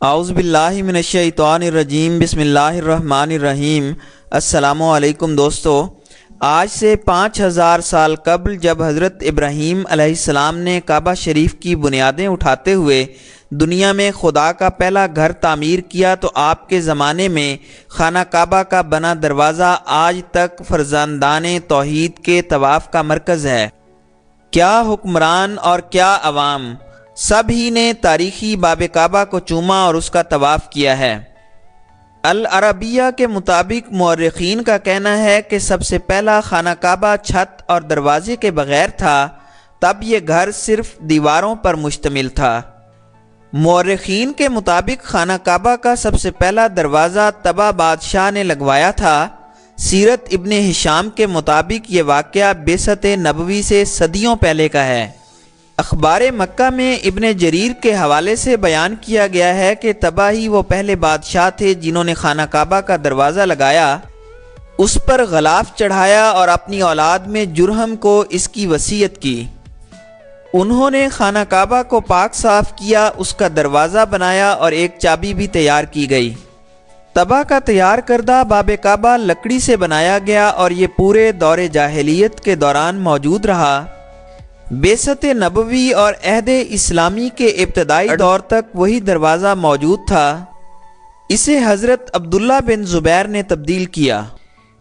اعوذ باللہ من الشیطان الرجیم، بسم اللہ الرحمن الرحیم۔ السلام علیکم دوستو، آج سے 5000 سال قبل جب حضرت ابراہیم علیہ السلام نے کعبہ شریف کی بنیادیں اٹھاتے ہوئے دنیا میں خدا کا پہلا گھر تعمیر کیا تو آپ کے زمانے میں خانہ کعبہ کا بنا دروازہ آج تک فرزندان توحید کے طواف کا مرکز ہے۔ کیا حکمران اور کیا عوام، سب ہی نے تاریخی باب کعبہ کو چوما اور اس کا طواف کیا ہے۔ العربیہ کے مطابق مورخین کا کہنا ہے کہ سب سے پہلا خانہ کعبہ چھت اور دروازے کے بغیر تھا، تب یہ گھر صرف دیواروں پر مشتمل تھا۔ مورخین کے مطابق خانہ کعبہ کا سب سے پہلا دروازہ طبع بادشاہ نے لگوایا تھا۔ سیرت ابن ہشام کے مطابق یہ واقعہ بعثت نبوی سے صدیوں پہلے کا ہے۔ اخبار مکہ میں ابن جریر کے حوالے سے بیان کیا گیا ہے کہ طبع ہی وہ پہلے بادشاہ تھے جنہوں نے خانہ کعبہ کا دروازہ لگایا، اس پر غلاف چڑھایا اور اپنی اولاد میں جرہم کو اس کی وصیت کی۔ انہوں نے خانہ کعبہ کو پاک صاف کیا، اس کا دروازہ بنایا اور ایک چابی بھی تیار کی گئی۔ طبع کا تیار کردہ باب کعبہ لکڑی سے بنایا گیا اور یہ پورے دور جاہلیت کے دوران موجود رہا۔ بعثت نبوی اور عہد اسلامی کے ابتدائی دور تک وہی دروازہ موجود تھا۔ اسے حضرت عبداللہ بن زبیر نے تبدیل کیا۔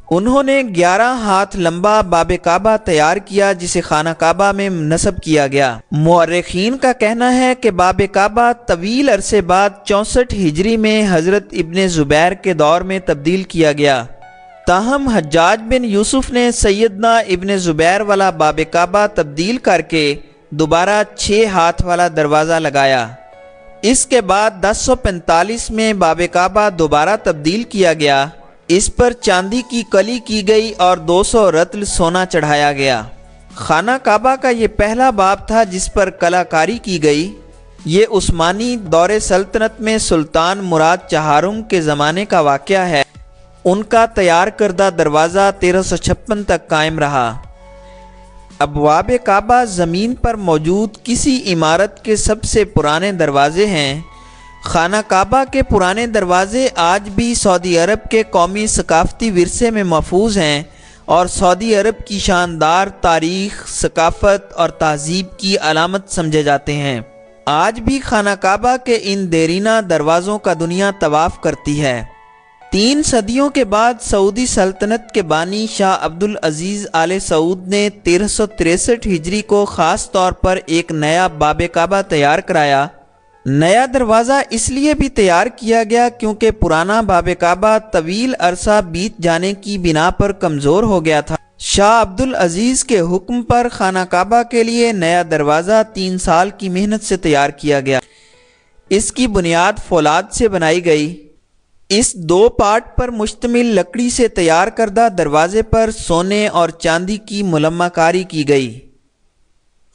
انہوں نے 11 ہاتھ لمبا باب کعبہ تیار کیا جسے خانہ کعبہ میں نصب کیا گیا۔ مورخین کا کہنا ہے کہ باب کعبہ طویل عرصے بعد 64 ہجری میں حضرت ابن زبیر کے دور میں تبدیل کیا گیا، تاہم حجاج بن یوسف نے سیدنا ابن زبیر والا باب کعبہ تبدیل کر کے دوبارہ 6 ہاتھ والا دروازہ لگایا۔ اس کے بعد 1045 میں باب کعبہ دوبارہ تبدیل کیا گیا، اس پر چاندی کی کلی کی گئی اور 200 رطل سونا چڑھایا گیا۔ خانہ کعبہ کا یہ پہلا باب تھا جس پر کلاکاری کی گئی۔ یہ عثمانی دور سلطنت میں سلطان مراد چہارم کے زمانے کا واقعہ ہے۔ ان کا تیار کردہ دروازہ 1356 تک قائم رہا۔ ابواب کعبہ زمین پر موجود کسی عمارت کے سب سے پرانے دروازے ہیں۔ خانہ کعبہ کے پرانے دروازے آج بھی سعودی عرب کے قومی ثقافتی ورثے میں محفوظ ہیں اور سعودی عرب کی شاندار تاریخ، ثقافت اور تہذیب کی علامت سمجھے جاتے ہیں۔ آج بھی خانہ کعبہ کے ان دیرینہ دروازوں کا دنیا طواف کرتی ہے۔ 3 صدیوں کے بعد سعودی سلطنت کے بانی شاہ عبدالعزیز آل سعود نے 1363 ہجری کو خاص طور پر ایک نیا باب کعبہ تیار کرایا۔ نیا دروازہ اس لیے بھی تیار کیا گیا کیونکہ پرانا باب کعبہ طویل عرصہ بیت جانے کی بنا پر کمزور ہو گیا تھا۔ شاہ عبدالعزیز کے حکم پر خانہ کعبہ کے لیے نیا دروازہ 3 سال کی محنت سے تیار کیا گیا۔ اس کی بنیاد فولاد سے بنائی گئی۔ اس 2 پارٹ پر مشتمل لکڑی سے تیار کردہ دروازے پر سونے اور چاندی کی ملمہ کاری کی گئی۔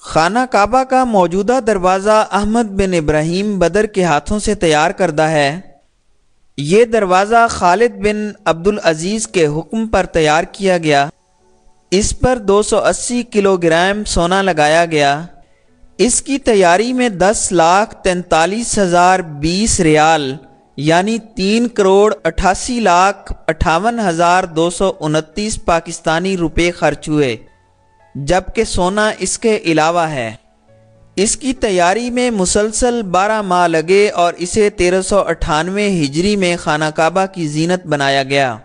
خانہ کعبہ کا موجودہ دروازہ احمد بن ابراہیم بدر کے ہاتھوں سے تیار کردہ ہے۔ یہ دروازہ خالد بن عبدالعزیز کے حکم پر تیار کیا گیا۔ اس پر 280 کلو گرام سونا لگایا گیا۔ اس کی تیاری میں 10,43,020 ریال یعنی 3,88,58,229 پاکستانی روپے خرچ ہوئے، جبکہ سونا اس کے علاوہ ہے۔ اس کی تیاری میں مسلسل 12 ماہ لگے اور اسے 1398 ہجری میں خانہ کعبہ کی زینت بنایا گیا۔